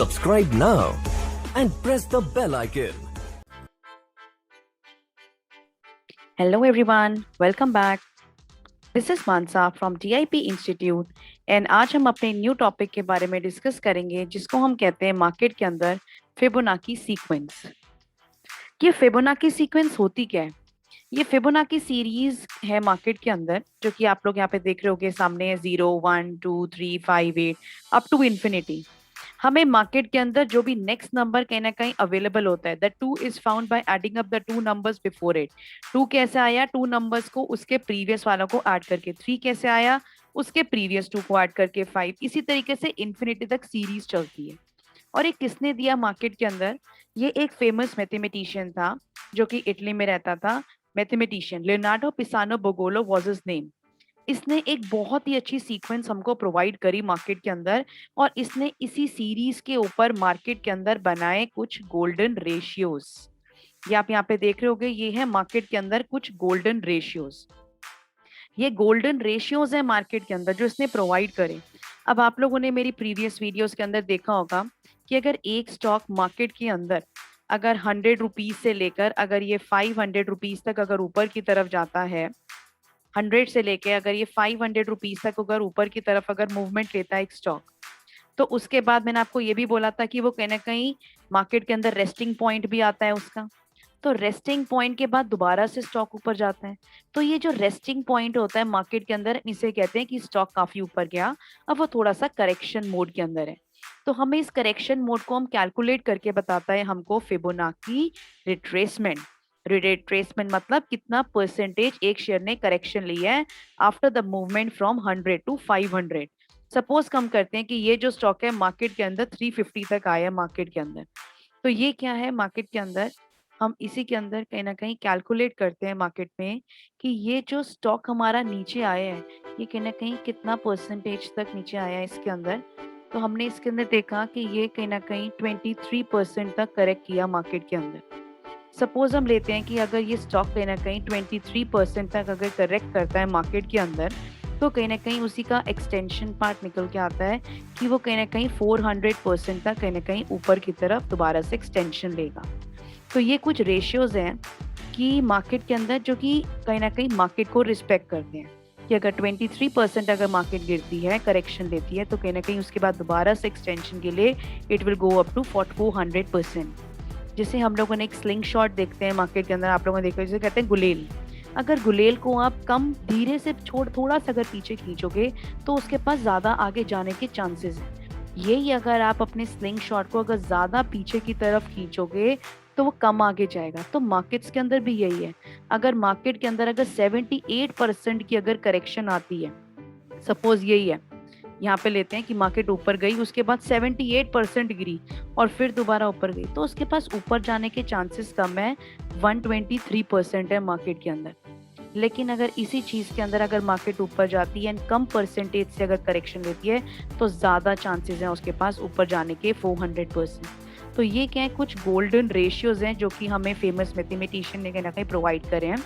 Subscribe now and press the bell icon. Hello everyone, welcome back. This is Mansa from TIP Institute and आज हम अपने new topic के बारे में discuss करेंगे जिसको हम कहते हैं मार्केट के अंदर फिबोनाची सीक्वेंस। ये फिबोनाची सीक्वेंस होती क्या है? ये फिबोनाची सीरीज है मार्केट के अंदर, जो कि आप लोग यहाँ पे देख रहे होगे सामने है 0, 1, 2, 3, 5, 8 अप टू इन्फिनिटी। हमें मार्केट के अंदर जो भी नेक्स्ट नंबर कहीं ना कहीं अवेलेबल होता है, the 2 is found by adding up the 2 numbers before it. 2 कैसे आया? 2 नंबर्स को उसके प्रीवियस वालों को ऐड करके। 3 कैसे आया? उसके प्रीवियस 2 को ऐड करके 5। इसी तरीके से इन्फिनिटी तक सीरीज चलती है। और ये किसने दिया मार्केट के अंदर? ये एक फेमस मैथमेटिशियन था जो कि इटली में रहता था। Mathematician Leonardo Pisano Bigollo was his name. इसने एक बहुत ही अच्छी सीक्वेंस हमको प्रोवाइड करी मार्केट के अंदर, और इसने इसी सीरीज के ऊपर मार्केट के अंदर बनाए कुछ गोल्डन रेशियोज। ये आप यहाँ पे देख रहे होगे, ये है मार्केट के अंदर कुछ गोल्डन रेशियोज। ये गोल्डन रेशियोज है मार्केट के अंदर जो इसने प्रोवाइड करे। अब आप लोगों ने मेरी प्रीवियस वीडियोस के अंदर देखा होगा कि अगर एक स्टॉक मार्केट के अंदर अगर 100 रुपीज से लेकर अगर ये 500 रुपीज तक अगर ऊपर की तरफ जाता है, 100 से लेके अगर ये 500 रुपीज तक अगर ऊपर की तरफ अगर मूवमेंट लेता है एक स्टॉक, तो उसके बाद मैंने आपको ये भी बोला था कि वो कहीं ना कहीं मार्केट के अंदर रेस्टिंग पॉइंट भी आता है उसका। तो रेस्टिंग पॉइंट के बाद दोबारा से स्टॉक ऊपर जाता है। तो ये जो रेस्टिंग पॉइंट होता है मार्केट के अंदर, इसे कहते हैं कि स्टॉक काफी ऊपर गया, अब वो थोड़ा सा करेक्शन मोड के अंदर है। तो हमें इस करेक्शन मोड को हम कैलकुलेट करके बताता है हमको फिबोनाची रिट्रेसमेंट। रिट्रेसमेंट मतलब कितना परसेंटेज एक शेयर ने करेक्शन लिया है after the movement from 100 to 500। Suppose हम करते हैं कि ये जो स्टॉक है मार्केट के अंदर 350 तक आया मार्केट के अंदर। तो ये क्या है मार्केट के अंदर, हम इसी के अंदर कहीं ना कहीं कैलकुलेट करते हैं मार्केट में कि ये जो स्टॉक हमारा नीचे आया है ये कहीं ना कहीं कितना परसेंटेज तक नीचे आया है इसके अंदर। तो हमने इसके अंदर देखा कि ये कहीं ना कहीं 23% तक करेक्ट किया मार्केट के अंदर। सपोज हम लेते हैं कि अगर ये स्टॉक कहीं ना कहीं 23% तक अगर करेक्ट करता है मार्केट के अंदर, तो कहीं ना कहीं उसी का एक्सटेंशन पार्ट निकल के आता है कि वो कहीं ना कहीं 400% तक कहीं ना कहीं ऊपर की तरफ दोबारा से एक्सटेंशन लेगा। तो ये कुछ रेशियोज हैं कि मार्केट के अंदर जो कि कहीं ना कहीं मार्केट को रिस्पेक्ट करते हैं कि अगर 23% अगर मार्केट गिरती है, करेक्शन लेती है, तो कहीं ना कहीं उसके बाद दोबारा से एक्सटेंशन के लिए it will go up to 400%। जैसे हम लोगों ने एक स्लिंग शॉट देखते हैं मार्केट के अंदर, आप लोगों ने देखा जिसे कहते हैं गुलेल। अगर गुलेल को आप कम धीरे से छोड़ थोड़ा सा अगर पीछे खींचोगे तो उसके पास ज्यादा आगे जाने के चांसेस हैं। यही अगर आप अपने स्लिंग शॉट को अगर ज्यादा पीछे की तरफ खींचोगे तो वो कम आगे जाएगा। तो मार्केट्स के अंदर भी यही है। अगर मार्केट के अंदर अगर 78% की अगर करेक्शन आती है, सपोज यही है, यहाँ पे लेते हैं कि मार्केट ऊपर गई, उसके बाद 78% गिरी और फिर दोबारा ऊपर गई, तो उसके पास ऊपर जाने के चांसेस कम है, 123% है मार्केट के अंदर। लेकिन अगर इसी चीज के अंदर अगर मार्केट ऊपर जाती है एंड कम परसेंटेज से अगर करेक्शन लेती है तो ज्यादा चांसेस हैं उसके पास ऊपर जाने के, 400%। तो ये क्या है, कुछ गोल्डन रेशियोज हैं जो कि हमें फेमस मैथमेटिशियन ने कहीं ना कहीं प्रोवाइड करे हैं।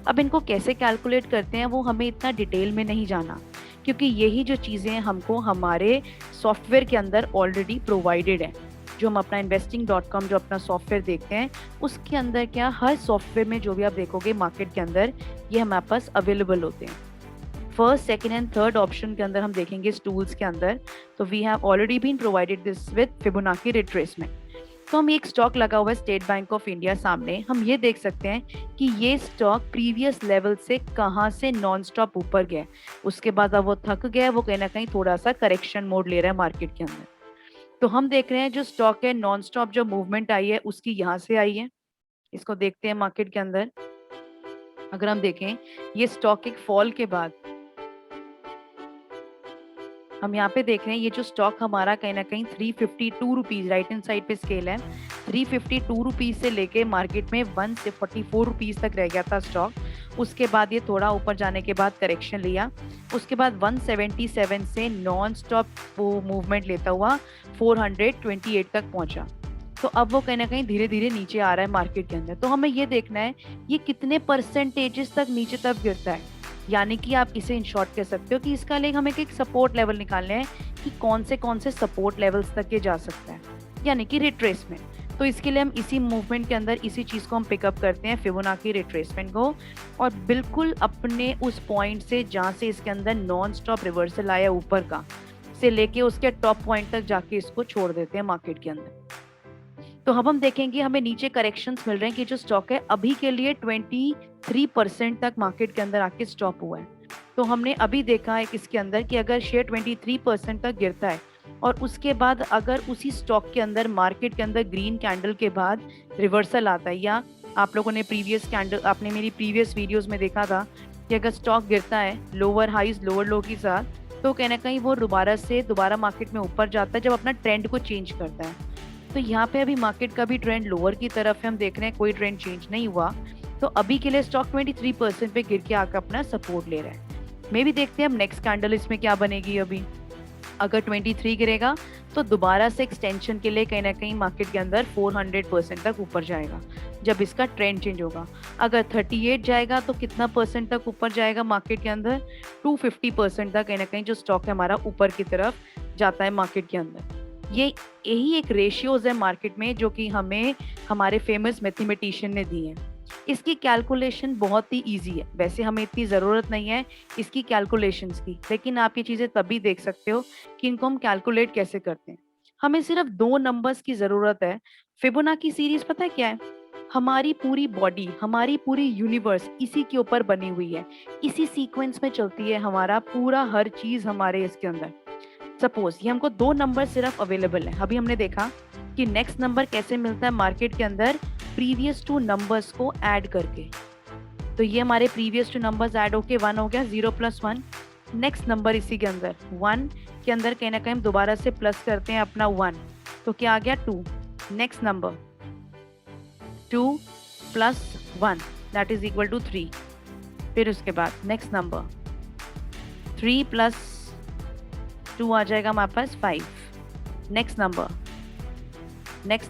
अब इनको कैसे कैलकुलेट करते हैं वो हमें इतना डिटेल में नहीं जाना, क्योंकि यही जो चीज़ें हमको हमारे सॉफ्टवेयर के अंदर ऑलरेडी प्रोवाइडेड है। जो हम अपना investing.com जो अपना सॉफ्टवेयर देखते हैं उसके अंदर क्या, हर सॉफ्टवेयर में जो भी आप देखोगे मार्केट के अंदर ये हमारे पास अवेलेबल होते हैं। First, second and third option के अंदर हम देखेंगे इस टूल्स के अंदर, तो we have already been provided this with Fibonacci retracement. तो हम एक स्टॉक लगा हुआ है स्टेट बैंक ऑफ इंडिया सामने, हम ये देख सकते हैं कि ये स्टॉक प्रीवियस लेवल से कहाँ से नॉन स्टॉप ऊपर गया, उसके बाद अब वो थक गया, वो कहीं ना कहीं थोड़ा सा करेक्शन मोड ले रहा है मार्केट के अंदर। तो हम देख रहे हैं जो स्टॉक है नॉन स्टॉप जो मूवमेंट आई है उसकी यहाँ से आई है। इसको देखते हैं मार्केट के अंदर, अगर हम देखें ये स्टॉक एक फॉल के बाद हम यहाँ पे देख रहे हैं ये जो स्टॉक हमारा कहीं ना कहीं 352 रुपीज, राइट हैंड साइड पे स्केल है, 352 रुपीज से लेके मार्केट में 144 रुपीज तक रह गया था स्टॉक। उसके बाद ये थोड़ा ऊपर जाने के बाद करेक्शन लिया, उसके बाद 177 से नॉन स्टॉप वो मूवमेंट लेता हुआ 428 तक पहुंचा। तो अब वो कहीं ना कहीं धीरे धीरे नीचे आ रहा है मार्केट के अंदर। तो हमें ये देखना है ये कितने परसेंटेजेस तक नीचे तक गिरता है, यानी कि आप इसे इन शॉर्ट कह सकते हो कि इसका लिए हमें एक सपोर्ट लेवल निकालने हैं कि कौन से सपोर्ट लेवल्स तक ये जा सकता है। यानी कि रिट्रेसमेंट। तो इसके लिए हम इसी मूवमेंट के अंदर इसी चीज को हम पिकअप करते हैं, फिबोनाची रिट्रेसमेंट को, और बिल्कुल अपने उस पॉइंट से जहाँ से इसके अंदर नॉन स्टॉप रिवर्सल आया ऊपर का, से लेके उसके टॉप पॉइंट तक जाके इसको छोड़ देते हैं मार्केट के अंदर। तो अब हम देखेंगे हमें नीचे करेक्शंस मिल रहे हैं कि जो स्टॉक है अभी के लिए 23% तक मार्केट के अंदर आके स्टॉप हुआ है। तो हमने अभी देखा है इसके अंदर कि अगर शेयर 23% तक गिरता है और उसके बाद अगर उसी स्टॉक के अंदर मार्केट के अंदर ग्रीन कैंडल के बाद रिवर्सल आता है, या आप लोगों ने आपने मेरी प्रीवियस वीडियोस में देखा था कि अगर स्टॉक गिरता है लोअर हाईज लोअर लो के साथ, तो कहीं ना कहीं वो दोबारा मार्केट में ऊपर जाता है जब अपना ट्रेंड को चेंज करता है। तो यहाँ पे अभी मार्केट का भी ट्रेंड लोअर की तरफ है, हम देख रहे हैं कोई ट्रेंड चेंज नहीं हुआ। तो अभी के लिए स्टॉक 23% पे गिर के आकर अपना सपोर्ट ले रहा है। मे भी देखते हैं अब नेक्स्ट कैंडल इसमें क्या बनेगी। अभी अगर 23 गिरेगा तो दोबारा से एक्सटेंशन के लिए कहीं ना कहीं मार्केट के अंदर 400% तक ऊपर जाएगा जब इसका ट्रेंड चेंज होगा। अगर 38 जाएगा तो कितना परसेंट तक ऊपर जाएगा मार्केट के अंदर? 250% तक कहीं ना कहीं जो स्टॉक है हमारा ऊपर की तरफ जाता है मार्केट के अंदर। ये यही एक रेशियोज है मार्केट में जो कि हमें हमारे फेमस मैथमेटिशियन ने दी है। इसकी कैलकुलेशन बहुत ही इजी है, वैसे हमें इतनी ज़रूरत नहीं है इसकी कैलकुलेशंस की, लेकिन आप ये चीज़ें तभी देख सकते हो कि इनको हम कैलकुलेट कैसे करते हैं। हमें सिर्फ 2 नंबर्स की ज़रूरत है। फिबोनाची सीरीज पता है क्या है? हमारी पूरी बॉडी, हमारी पूरी यूनिवर्स इसी के ऊपर बनी हुई है, इसी सीक्वेंस में चलती है हमारा पूरा हर चीज़ हमारे इसके अंदर। सपोज ये हमको 2 नंबर सिर्फ अवेलेबल है। अभी हमने देखा कि नेक्स्ट नंबर कैसे मिलता है मार्केट के अंदर, प्रीवियस 2 नंबर्स को ऐड करके। तो ये हमारे प्रीवियस 2 नंबर्स ऐड होके 1 हो गया, 0 + 1। नेक्स्ट नंबर इसी के अंदर 1 के अंदर कहीं ना कहीं हम दोबारा से प्लस करते हैं अपना 1, तो क्या आ गया 2। Next number 2 + 1 that is equal to 3। फिर उसके बाद नेक्स्ट नंबर 3 + 2 आ जाएगा हमारे पास 5। नेक्स्ट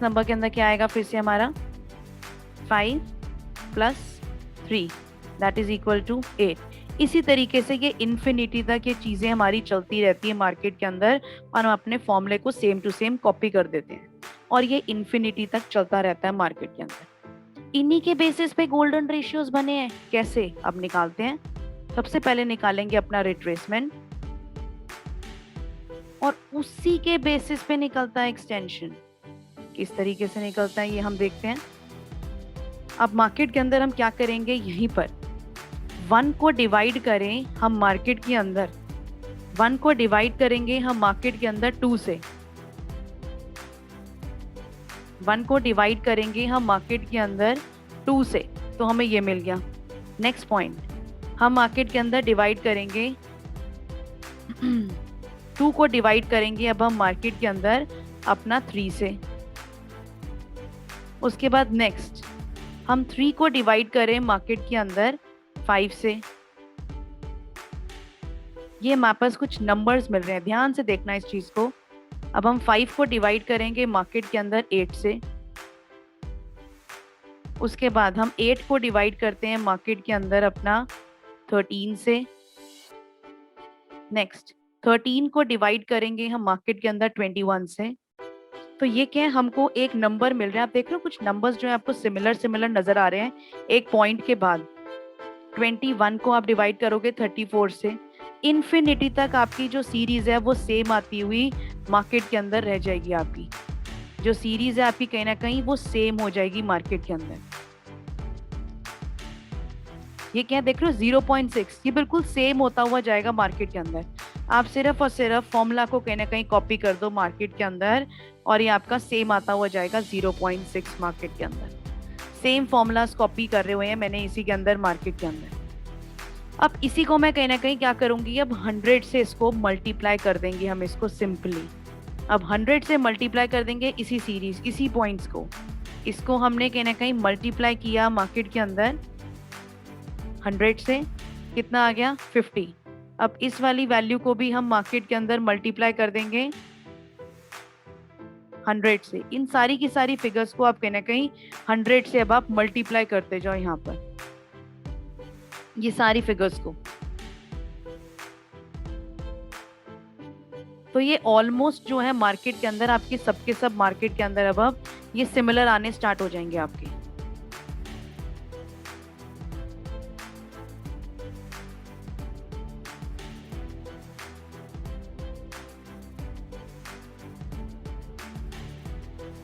नंबर के अंदर क्या आएगा फिर से हमारा 5 + 3 दैट इज इक्वल टू 8। इसी तरीके से ये इन्फिनिटी तक ये चीज़ें हमारी चलती रहती है मार्केट के अंदर, और हम अपने फॉर्मूले को सेम टू सेम कॉपी कर देते हैं और ये इन्फिनिटी तक चलता रहता है मार्केट के अंदर। इन्हीं के बेसिस पे गोल्डन रेशियोज बने हैं। कैसे? अब निकालते हैं। सबसे पहले निकालेंगे अपना रिट्रेसमेंट और उसी के बेसिस पे निकलता है एक्सटेंशन। किस तरीके से निकलता है ये हम देखते हैं। अब मार्केट के अंदर हम क्या करेंगे, यहीं पर 1 को डिवाइड करें हम मार्केट के अंदर, 1 को डिवाइड करेंगे हम मार्केट के अंदर 2 से, 1 को डिवाइड करेंगे हम मार्केट के अंदर 2 से, तो हमें ये मिल गया। नेक्स्ट पॉइंट, हम मार्केट के अंदर डिवाइड करेंगे 2 को डिवाइड करेंगे अब हम मार्केट के अंदर अपना 3 से। उसके बाद नेक्स्ट हम 3 को डिवाइड करें मार्केट के अंदर 5 से। ये हमारे पास कुछ नंबर्स मिल रहे हैं, ध्यान से देखना इस चीज को। अब हम 5 को डिवाइड करेंगे मार्केट के अंदर 8 से। उसके बाद हम 8 को डिवाइड करते हैं मार्केट के अंदर अपना 13 से। नेक्स्ट 13 को डिवाइड करेंगे हम मार्केट के अंदर 21 से। तो ये क्या है, हमको एक नंबर मिल रहा है। आप देख रहे हो कुछ नंबर्स जो है आपको सिमिलर नजर आ रहे हैं एक पॉइंट के बाद। 21 को आप डिवाइड करोगे 34 से, इन्फिनिटी तक आपकी जो सीरीज है वो सेम आती हुई मार्केट के अंदर रह जाएगी। आपकी जो सीरीज है आपकी कहीं ना कहीं वो सेम हो जाएगी मार्केट के अंदर। ये क्या देख रहे हो 0.6, ये बिल्कुल सेम होता हुआ जाएगा मार्केट के अंदर। आप सिर्फ और सिर्फ फॉर्मूला को कहीं ना कहीं कॉपी कर दो मार्केट के अंदर और ये आपका सेम आता हुआ जाएगा 0.6 मार्केट के अंदर। सेम फॉर्मूलाज कॉपी कर रहे हुए हैं मैंने इसी के अंदर मार्केट के अंदर। अब इसी को मैं कहीं ना कहीं क्या करूंगी, अब 100 से इसको मल्टीप्लाई कर देंगे हम इसको सिंपली। अब 100 से मल्टीप्लाई कर देंगे इसी सीरीज, इसी पॉइंट्स को। इसको हमने कहीं ना कहीं मल्टीप्लाई किया मार्केट के अंदर 100 से, कितना आ गया 50। अब इस वाली वैल्यू को भी हम मार्केट के अंदर मल्टीप्लाई कर देंगे 100 से। इन सारी की सारी फिगर्स को आप कहीं ना कहीं 100 से अब आप मल्टीप्लाई करते जाओ यहाँ पर, ये सारी फिगर्स को। तो ये ऑलमोस्ट जो है मार्केट के अंदर आपके सबके सब मार्केट के अंदर अब ये सिमिलर आने स्टार्ट हो जाएंगे आपके।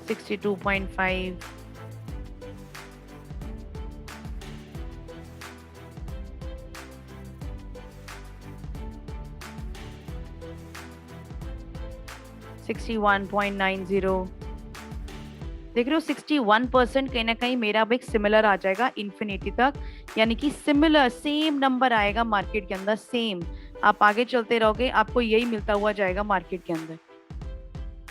$62.5, $61.90। देख रहे हो 61% कहीं ना कहीं मेरा अब एक सिमिलर आ जाएगा इन्फिनिटी तक, यानी कि सिमिलर सेम नंबर आएगा मार्केट के अंदर, सेम। आप आगे चलते रहोगे आपको यही मिलता हुआ जाएगा मार्केट के अंदर।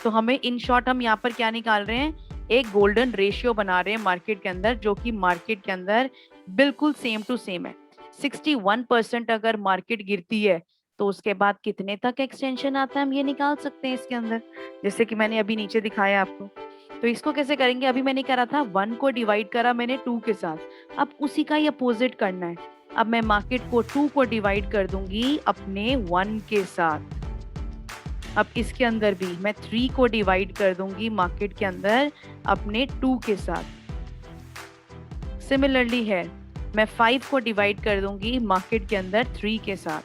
तो हमें इन शॉर्ट हम यहाँ पर क्या निकाल रहे हैं, एक गोल्डन रेशियो बना रहे हैं मार्केट के अंदर, जो कि मार्केट के अंदर बिल्कुल सेम टू सेम है। 61% अगर मार्केट गिरती है तो उसके बाद कितने तक एक्सटेंशन आता है हम ये निकाल सकते हैं इसके अंदर, जैसे कि मैंने अभी नीचे दिखाया आपको। तो इसको कैसे करेंगे, अभी मैंने करा था 1 को डिवाइड करा मैंने 2 के साथ, अब उसी का ही अपोजिट करना है। अब मैं मार्केट को 2 को डिवाइड कर दूंगी अपने 1 के साथ। अब इसके अंदर भी मैं 3 को डिवाइड कर दूंगी मार्केट के अंदर अपने 2 के साथ। सिमिलरली है, मैं 5 को डिवाइड कर दूंगी मार्केट के अंदर 3 के साथ।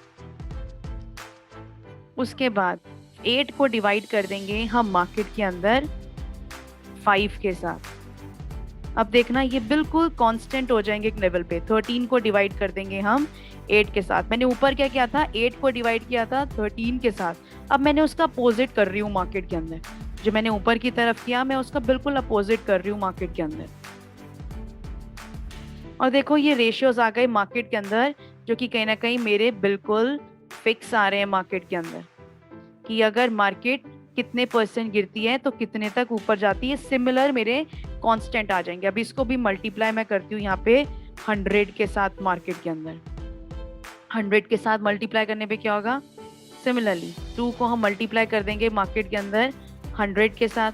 उसके बाद 8 को डिवाइड कर देंगे हम मार्केट के अंदर 5 के साथ। अब देखना ये बिल्कुल कांस्टेंट हो जाएंगे एक लेवल पे। 13 को डिवाइड कर देंगे हम 8 के साथ। मैंने ऊपर क्या किया था, 8 को डिवाइड किया था 13 के साथ, अब मैंने उसका अपोजिट कर रही हूँ मार्केट के अंदर। जो मैंने ऊपर की तरफ किया मैं उसका बिल्कुल अपोजिट कर रही हूँ मार्केट के अंदर। और देखो ये रेशियोज आ गए मार्केट के अंदर, जो कि कहीं ना कहीं मेरे बिल्कुल फिक्स आ रहे हैं मार्केट के अंदर, कि अगर मार्केट कितने परसेंट गिरती है तो कितने तक ऊपर जाती है, सिमिलर मेरे कांस्टेंट आ जाएंगे। अब इसको भी मल्टीप्लाई मैं करती हूँ यहाँ पे 100 के साथ मार्केट के अंदर। 100 के साथ मल्टीप्लाई करने पे क्या होगा, सिमिलरली 2 को हम मल्टीप्लाई कर देंगे मार्केट के अंदर 100 के साथ,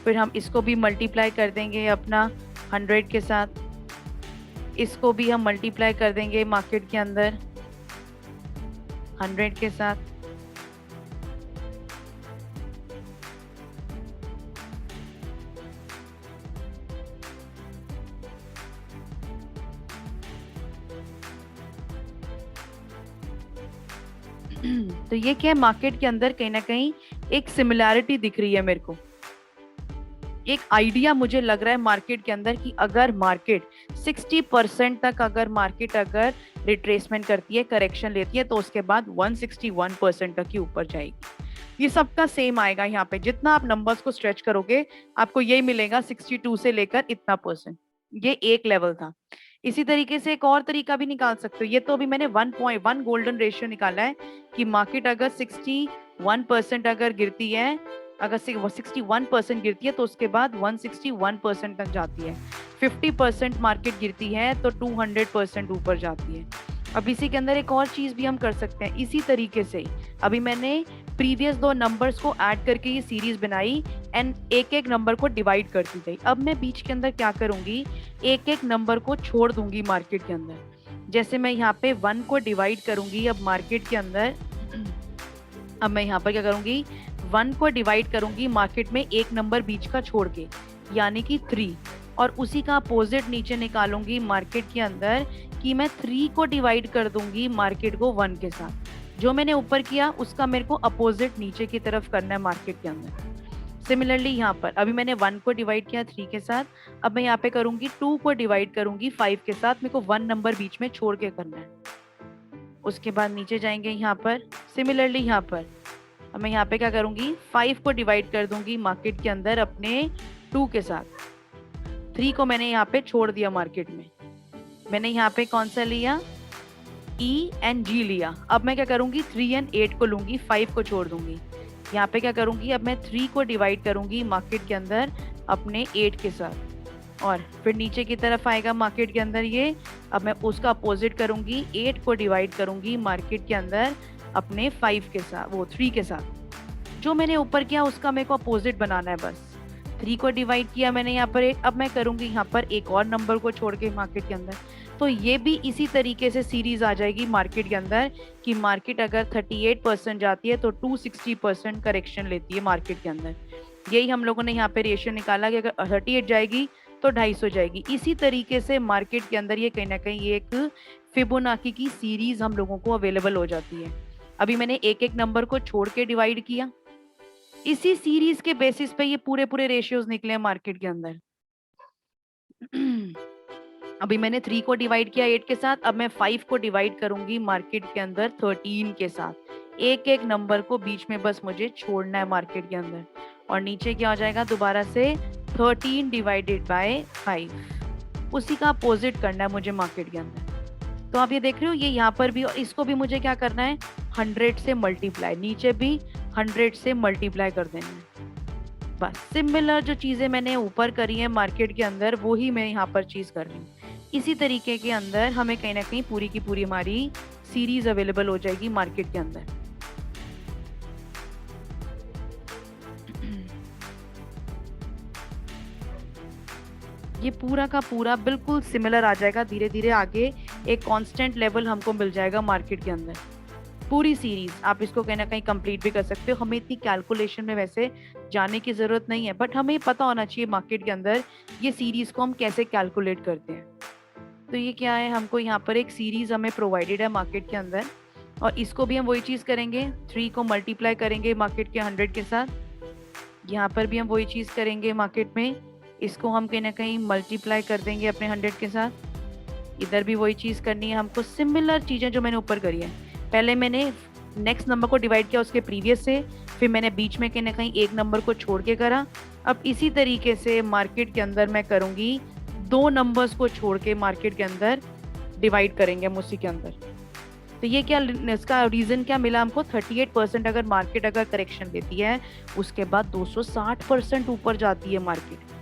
फिर हम इसको भी मल्टीप्लाई कर देंगे अपना 100 के साथ, इसको भी हम मल्टीप्लाई कर देंगे मार्केट के अंदर 100 के साथ। तो ये क्या है, मार्केट के अंदर कहीं ना कहीं एक सिमिलैरिटी दिख रही है मेरे को, एक आइडिया मुझे लग रहा है मार्केट के अंदर कि अगर मार्केट 60% तक अगर मार्केट अगर रिट्रेसमेंट करती है, करेक्शन लेती है, तो उसके बाद 161% तक ही ऊपर जाएगी। ये सबका सेम आएगा यहाँ पे, जितना आप नंबर्स को स्ट्रेच करोगे आपको यही मिलेगा 62 से लेकर इतना परसेंट। ये एक लेवल था। इसी तरीके से एक और तरीका भी निकाल सकते हो। ये तो अभी मैंने 1.1 गोल्डन रेशियो निकाला है कि मार्केट अगर 61% अगर गिरती है, अगर 61% गिरती है तो उसके बाद 161% तक जाती है। 50% मार्केट गिरती है तो 200% ऊपर जाती है। अब इसी के अंदर एक और चीज भी हम कर सकते हैं इसी तरीके से। अभी मैंने प्रीवियस 2 नंबर्स को ऐड करके ये सीरीज बनाई एंड एक एक नंबर को डिवाइड करती गई। अब मैं बीच के अंदर क्या करूंगी, एक एक नंबर को छोड़ दूंगी मार्केट के अंदर। जैसे मैं यहाँ पे 1 को डिवाइड करूंगी अब मार्केट के अंदर, अब मैं यहाँ पर क्या करूंगी, 1 को डिवाइड करूंगी मार्केट में एक नंबर बीच का छोड़ के, यानी कि 3, और उसी का अपोजिट नीचे निकालूंगी मार्केट के अंदर कि मैं 3 को डिवाइड कर दूंगी मार्केट को 1 के साथ। जो मैंने ऊपर किया उसका मेरे को अपोजिट नीचे की तरफ करना है मार्केट के अंदर। सिमिलरली यहाँ पर अभी मैंने 1 को डिवाइड किया 3 के साथ, अब मैं यहाँ पे करूंगी 2 को डिवाइड करूंगी 5 के साथ, मेरे को 1 नंबर बीच में छोड़ के करना है। उसके बाद नीचे जाएंगे यहाँ पर, सिमिलरली यहाँ पर अब मैं यहाँ पे क्या करूंगी, 5 को डिवाइड कर दूंगी मार्केट के अंदर अपने 2 के साथ। 3 को मैंने यहाँ पे छोड़ दिया मार्केट में। मैंने यहाँ पे कौन सा लिया, E एंड G लिया। अब मैं क्या करूंगी, 3 एंड 8 को लूंगी, 5 को छोड़ दूंगी। यहाँ पे क्या करूंगी, अब मैं 3 को डिवाइड करूंगी मार्केट के अंदर अपने 8 के साथ, और फिर नीचे की तरफ आएगा मार्केट के अंदर ये। अब मैं उसका अपोजिट करूंगी, 8 को डिवाइड करूंगी मार्केट के अंदर अपने 5 के साथ, वो 3 के साथ। जो मैंने ऊपर किया उसका मेरे को अपोजिट बनाना है बस। 3 को डिवाइड किया मैंने यहाँ पर 8, अब मैं करूंगी यहाँ पर एक और नंबर को छोड़ के मार्केट के अंदर। तो ये भी इसी तरीके से सीरीज आ जाएगी मार्केट के अंदर कि मार्केट अगर 38% जाती है तो 260% करेक्शन लेती है मार्केट के अंदर। यही हम लोगों ने यहाँ पे रेशियो निकाला कि अगर 38 जाएगी तो 250 जाएगी। इसी तरीके से मार्केट के अंदर ये कहीं ना कहीं ये एक फिबोनाची की सीरीज हम लोगों को अवेलेबल हो जाती है। अभी मैंने एक एक नंबर को छोड़ के डिवाइड किया, इसी सीरीज के बेसिस पे ये पूरे पूरे रेशियोज निकले हैं मार्केट के अंदर। अभी मैंने 3 को डिवाइड किया 8 के साथ, अब मैं 5 को डिवाइड करूंगी मार्केट के अंदर 13 के साथ। एक एक नंबर को बीच में बस मुझे छोड़ना है मार्केट के अंदर, और नीचे क्या हो जाएगा दोबारा से 13 डिवाइडेड बाय 5, उसी का अपोजिट करना है मुझे मार्केट के अंदर। तो आप ये देख रहे हो, ये यहाँ पर भी, और इसको भी मुझे क्या करना है 100 से मल्टीप्लाई, नीचे भी 100 से मल्टीप्लाई कर देना है। बस सिमिलर जो चीजें मैंने ऊपर करी है मार्केट के अंदर वो ही मैं यहाँ पर चीज कर रही हूँ। इसी तरीके के अंदर हमें कहीं ना कहीं पूरी की पूरी हमारी सीरीज अवेलेबल हो जाएगी मार्केट के अंदर। ये पूरा का पूरा बिल्कुल सिमिलर आ जाएगा, धीरे धीरे आगे एक कांस्टेंट लेवल हमको मिल जाएगा मार्केट के अंदर। पूरी सीरीज आप इसको कहीं ना कहीं कंप्लीट भी कर सकते हो। हमें इतनी कैलकुलेशन में वैसे जाने की जरूरत नहीं है, बट हमें पता होना चाहिए मार्केट के अंदर ये सीरीज को हम कैसे कैलकुलेट करते हैं। तो ये क्या है, हमको यहाँ पर एक सीरीज हमें प्रोवाइडेड है मार्केट के अंदर, और इसको भी हम वही चीज करेंगे, 3 को मल्टीप्लाई करेंगे मार्केट के 100 के साथ। यहाँ पर भी हम वही चीज करेंगे मार्केट में, इसको हम कहीं ना कहीं मल्टीप्लाई कर देंगे अपने 100 के साथ। इधर भी वही चीज करनी है हमको, सिमिलर चीजें जो मैंने ऊपर करी है। पहले मैंने नेक्स्ट नंबर को डिवाइड किया उसके प्रीवियस से, फिर मैंने बीच में कहीं ना कहीं एक नंबर को छोड़ के करा। अब इसी तरीके से मार्केट के अंदर मैं करूंगी, 2 नंबर्स को छोड़ के मार्केट के अंदर डिवाइड करेंगे हम उसी के अंदर। तो ये क्या, इसका रीजन क्या मिला हमको, 38% अगर मार्केट अगर करेक्शन लेती है उसके बाद 260% ऊपर जाती है मार्केट।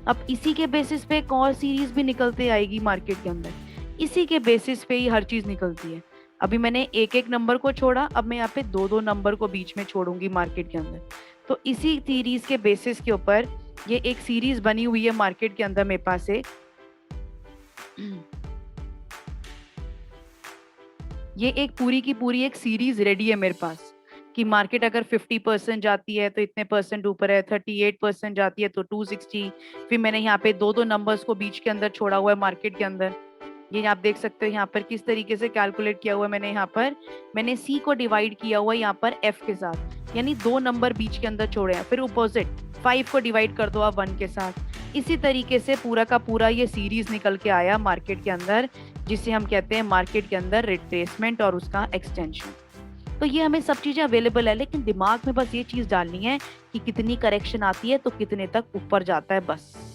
अब इसी के बेसिस पे एक और सीरीज भी निकलते आएगी मार्केट के अंदर, इसी के बेसिस पे ही हर चीज निकलती है। अभी मैंने एक एक नंबर को छोड़ा, अब मैं यहाँ पे 2 नंबर को बीच में छोड़ूंगी मार्केट के अंदर। तो इसी सीरीज के बेसिस के ऊपर ये एक सीरीज बनी हुई है मार्केट के अंदर मेरे पास एक। ये एक पूरी की पूरी एक सीरीज रेडी है मेरे पास कि मार्केट अगर 50% जाती है तो इतने परसेंट ऊपर है, 38% जाती है तो 260। फिर मैंने यहाँ पे 2 नंबर्स को बीच के अंदर छोड़ा हुआ है मार्केट के अंदर। ये आप देख सकते हो यहाँ पर किस तरीके से कैलकुलेट किया हुआ है मैंने। यहाँ पर मैंने सी को डिवाइड किया हुआ है यहाँ पर एफ के साथ, यानी 2 नंबर बीच के अंदर छोड़े हैं। फिर अपोजिट 5 को डिवाइड कर दो आप 1 के साथ। इसी तरीके से पूरा का पूरा ये सीरीज निकल के आया मार्केट के अंदर, जिसे हम कहते हैं मार्केट के अंदर रिट्रेसमेंट और उसका एक्सटेंशन। तो ये हमें सब चीजें अवेलेबल है, लेकिन दिमाग में बस ये चीज डालनी है कि कितनी करेक्शन आती है तो कितने तक ऊपर जाता है, बस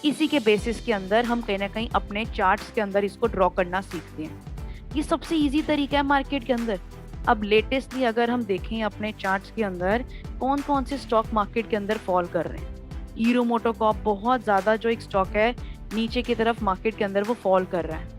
इसी के बेसिस के अंदर हम कहीं ना कहीं अपने चार्ट्स के अंदर इसको ड्रॉ करना सीखते हैं। ये सबसे इजी तरीका है मार्केट के अंदर। अब लेटेस्टली अगर हम देखें अपने चार्ट्स के अंदर कौन कौन से स्टॉक मार्केट के अंदर फॉल कर रहे हैं, हीरो मोटोकॉर्प बहुत ज्यादा जो एक स्टॉक है नीचे की तरफ मार्केट के अंदर वो फॉल कर रहा है,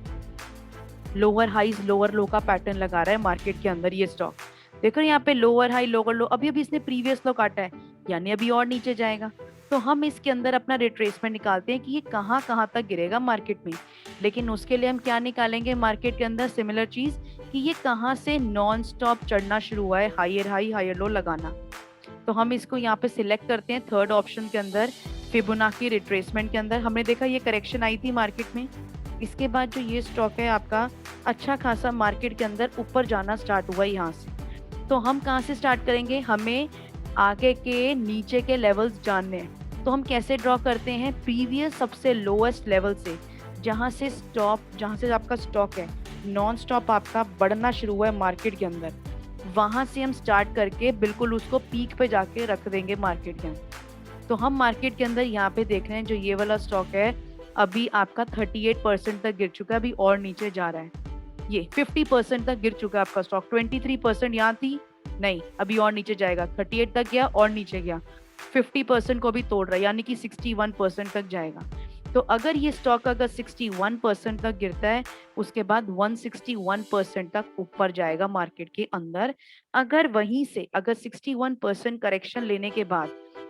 लोअर हाईज लोअर लो का पैटर्न लगा रहा है मार्केट के अंदर ये स्टॉक। देखो यहाँ पे लोअर हाई लोअर लो, अभी अभी इसने प्रीवियस लो काटा है, यानी अभी और नीचे जाएगा। तो हम इसके अंदर अपना रिट्रेसमेंट निकालते हैं कि ये कहाँ कहाँ तक गिरेगा मार्केट में। लेकिन उसके लिए हम क्या निकालेंगे मार्केट के अंदर, सिमिलर चीज कि ये कहाँ से नॉन स्टॉप चढ़ना शुरू हुआ है, हायर हाई हायर लो लगाना। तो हम इसको यहाँ पे सिलेक्ट करते हैं थर्ड ऑप्शन के अंदर, फिबोनाची रिट्रेसमेंट के अंदर। हमने देखा ये करेक्शन आई थी मार्केट में, इसके बाद जो ये स्टॉक है आपका अच्छा खासा मार्केट के अंदर ऊपर जाना स्टार्ट हुआ यहाँ से। तो हम कहाँ से स्टार्ट करेंगे, हमें आगे के नीचे के लेवल्स जानने हैं। तो हम कैसे ड्रॉ करते हैं, प्रीवियस सबसे लोएस्ट लेवल से, जहाँ से आपका स्टॉक है नॉन स्टॉप आपका बढ़ना शुरू हुआ है मार्केट के अंदर, वहां से हम स्टार्ट करके बिल्कुल उसको पीक पे जाके रख देंगे मार्केट के अंदर। तो हम मार्केट के अंदर यहाँ पे देख रहे हैं जो ये वाला स्टॉक है अभी आपका 38% तक गिर चुका है, अभी और नीचे जा रहा है। ये 50% तक गिर चुका है आपका स्टॉक, 23% यहाँ थी, नहीं अभी और नीचे जाएगा, 38 तक गया और नीचे गया, 50% को भी तोड़ रहा है, यानी कि 61% तक जाएगा। तो अगर ये स्टॉक अगर 61% तक गिरता है उसके बाद 161% तक ऊपर जाएगा मार्केट के अंदर। अगर वहीं से अगर 61% करेक्शन लेने के बाद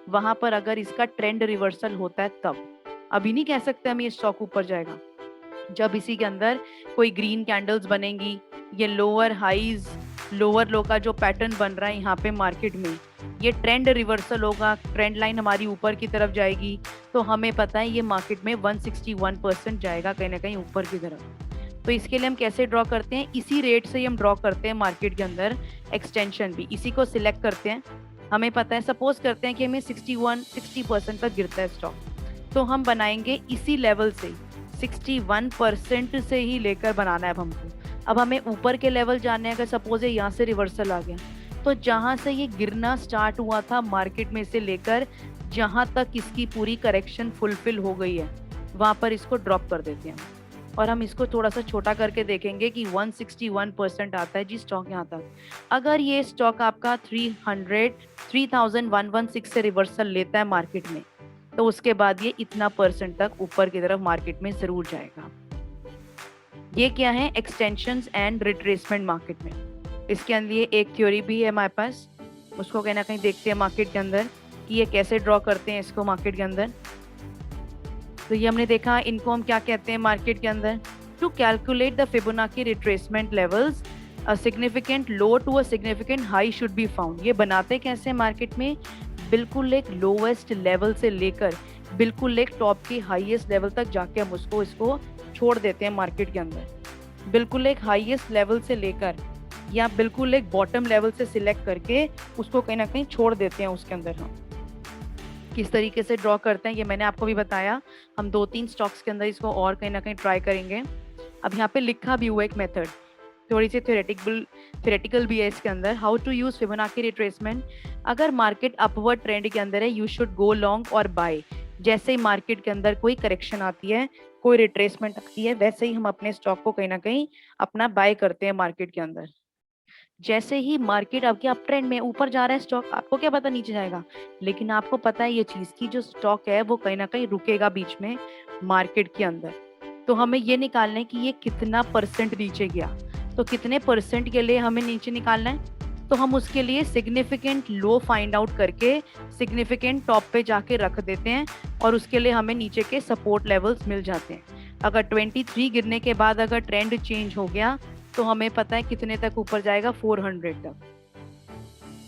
वहां पर अगर इसका ट्रेंड रिवर्सल होता है तब, अभी नहीं कह सकते हम ये स्टॉक ऊपर जाएगा, जब इसी के अंदर कोई ग्रीन कैंडल्स बनेंगी, ये लोअर हाईज लोअर लो का जो पैटर्न बन रहा है यहाँ पे मार्केट में, ये ट्रेंड रिवर्सल होगा, ट्रेंड लाइन हमारी ऊपर की तरफ जाएगी, तो हमें पता है ये मार्केट में 161% जाएगा कहीं ना कहीं ऊपर की तरफ। तो इसके लिए हम कैसे ड्रॉ करते हैं, इसी रेट से ही हम ड्रॉ करते हैं मार्केट के अंदर एक्सटेंशन भी, इसी को सिलेक्ट करते हैं। हमें पता है, सपोज करते हैं कि हमें 60% तक गिरता है स्टॉक, तो हम बनाएंगे इसी लेवल से 61% से ही लेकर बनाना है अब हमको। अब हमें ऊपर के लेवल जानने हैं, अगर सपोज है यहाँ से रिवर्सल आ गया, तो जहाँ से ये गिरना स्टार्ट हुआ था मार्केट में से लेकर जहाँ तक इसकी पूरी करेक्शन फुलफिल हो गई है, वहाँ पर इसको ड्रॉप कर देते हैं। और हम इसको थोड़ा सा छोटा करके देखेंगे कि 161% आता है जी स्टॉक यहाँ तक। अगर ये स्टॉक आपका 3116 से रिवर्सल लेता है मार्केट में, तो उसके बाद ये इतना परसेंट तक ऊपर की तरफ मार्केट में जरूर जाएगा। ये क्या है, एक्सटेंशंस एंड रिट्रेसमेंट मार्केट में। इसके अंदर ये एक थ्योरी भी है हमारे पास, उसको कहीं ना कहीं देखते हैं मार्केट के अंदर कि ये कैसे ड्रॉ करते हैं इसको मार्केट के अंदर। तो ये हमने देखा, इनको हम क्या कहते हैं मार्केट के अंदर, to calculate the Fibonacci retracement levels a significant low to a significant high should be found. ये बनाते कैसे मार्केट में, बिल्कुल एक लोवेस्ट लेवल से लेकर बिल्कुल एक टॉप की हाईएस्ट लेवल तक जाके हम इसको छोड़ देते हैं मार्केट के अंदर। बिल्कुल एक हाईएस्ट लेवल से लेकर या बिल्कुल एक बॉटम लेवल से सिलेक्ट करके उसको कहीं ना कहीं छोड़ देते हैं उसके अंदर। हम किस तरीके से ड्रॉ करते हैं ये मैंने आपको भी बताया। हम 2-3 स्टॉक्स के अंदर इसको और कहीं ना कहीं ट्राई करेंगे। अब यहाँ पे लिखा भी हुआ एक मेथड, थोड़ी सी थ्योरेटिकल भी है इसके अंदर, how to use Fibonacci retracement. अगर मार्केट अपवर्ड ट्रेंड के अंदर है, यू शुड गो लॉन्ग और बाय। जैसे ही मार्केट के अंदर कोई करेक्शन आती है, कोई रिट्रेसमेंट आती है, वैसे ही हम अपने स्टॉक को कहीं ना कहीं अपना बाय करते हैं मार्केट के अंदर। जैसे ही मार्केट आपके अप ट्रेंड में ऊपर जा रहा है स्टॉक, आपको क्या पता नीचे जाएगा, लेकिन आपको पता है ये चीज की जो स्टॉक है वो कहीं ना कहीं रुकेगा बीच में मार्केट के अंदर। तो हमें ये निकालना है कि ये कितना परसेंट नीचे गया, तो कितने परसेंट के लिए हमें नीचे निकालना है, तो हम उसके लिए सिग्निफिकेंट लो फाइंड आउट करके सिग्निफिकेंट टॉप पे जाके रख देते हैं और उसके लिए हमें नीचे के सपोर्ट लेवल्स मिल जाते हैं। अगर 23 गिरने के बाद अगर ट्रेंड चेंज हो गया तो हमें पता है कितने तक ऊपर जाएगा, 400 तक।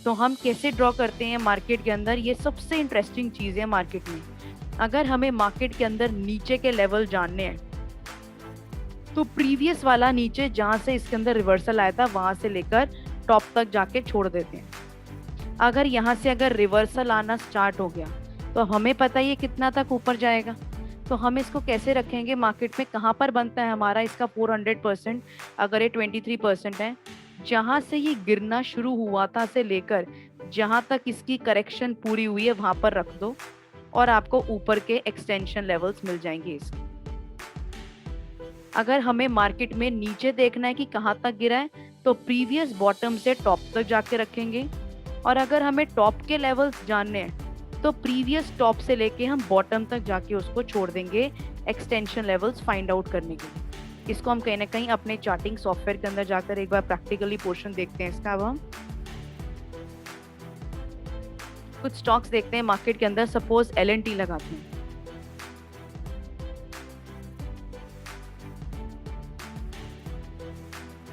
तो हम कैसे ड्रॉ करते हैं मार्केट के अंदर, ये सबसे इंटरेस्टिंग चीज है मार्केट में। अगर हमें मार्केट के अंदर नीचे के लेवल जानने हैं, तो प्रीवियस वाला नीचे जहां से इसके अंदर रिवर्सल आया था वहां से लेकर टॉप तक जाके छोड़ देते हैं। अगर यहाँ से अगर रिवर्सल आना स्टार्ट हो गया तो हमें पता है ये कितना तक ऊपर जाएगा, तो हम इसको कैसे रखेंगे मार्केट में, कहाँ पर बनता है हमारा इसका 400%। अगर ये 23% है, जहाँ से ये गिरना शुरू हुआ था से लेकर जहाँ तक इसकी करेक्शन पूरी हुई है वहां पर रख दो और आपको ऊपर के एक्सटेंशन लेवल्स मिल जाएंगे इसके। अगर हमें मार्केट में नीचे देखना है कि कहाँ तक गिरा है, तो प्रीवियस बॉटम से टॉप तक जाके रखेंगे। और अगर हमें टॉप के लेवल्स जानने हैं तो प्रीवियस टॉप से लेके हम बॉटम तक जाके उसको छोड़ देंगे एक्सटेंशन लेवल्स फाइंड आउट करने के लिए। इसको हम कहीं ना कहीं अपने चार्टिंग सॉफ्टवेयर के अंदर जाकर एक बार प्रैक्टिकली पोर्शन देखते हैं इसका। अब हम कुछ स्टॉक्स देखते हैं मार्केट के अंदर, सपोज L&T लगाते हैं।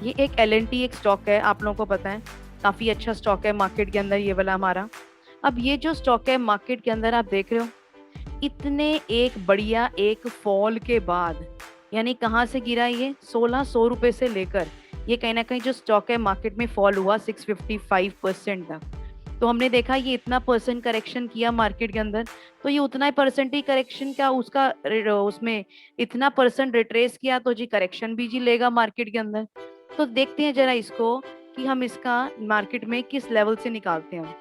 ये एक L&T एक स्टॉक है, आप लोगों को पता है काफी अच्छा स्टॉक है मार्केट के अंदर ये वाला हमारा। अब ये जो स्टॉक है मार्केट के अंदर आप देख रहे हो, इतने एक बढ़िया एक फॉल के बाद, यानी कहाँ से गिरा ये 1600 रुपए से लेकर ये कहीं ना कहीं जो स्टॉक है मार्केट में फॉल हुआ 655% तक। तो हमने देखा ये इतना परसेंट करेक्शन किया मार्केट के अंदर, तो ये उतना ही परसेंट ही करेक्शन का उसका उसमें इतना परसेंट रिट्रेस किया तो जी करेक्शन भी जी लेगा मार्केट के अंदर। तो देखते हैं जरा इसको कि हम इसका मार्केट में किस लेवल से निकालते हैं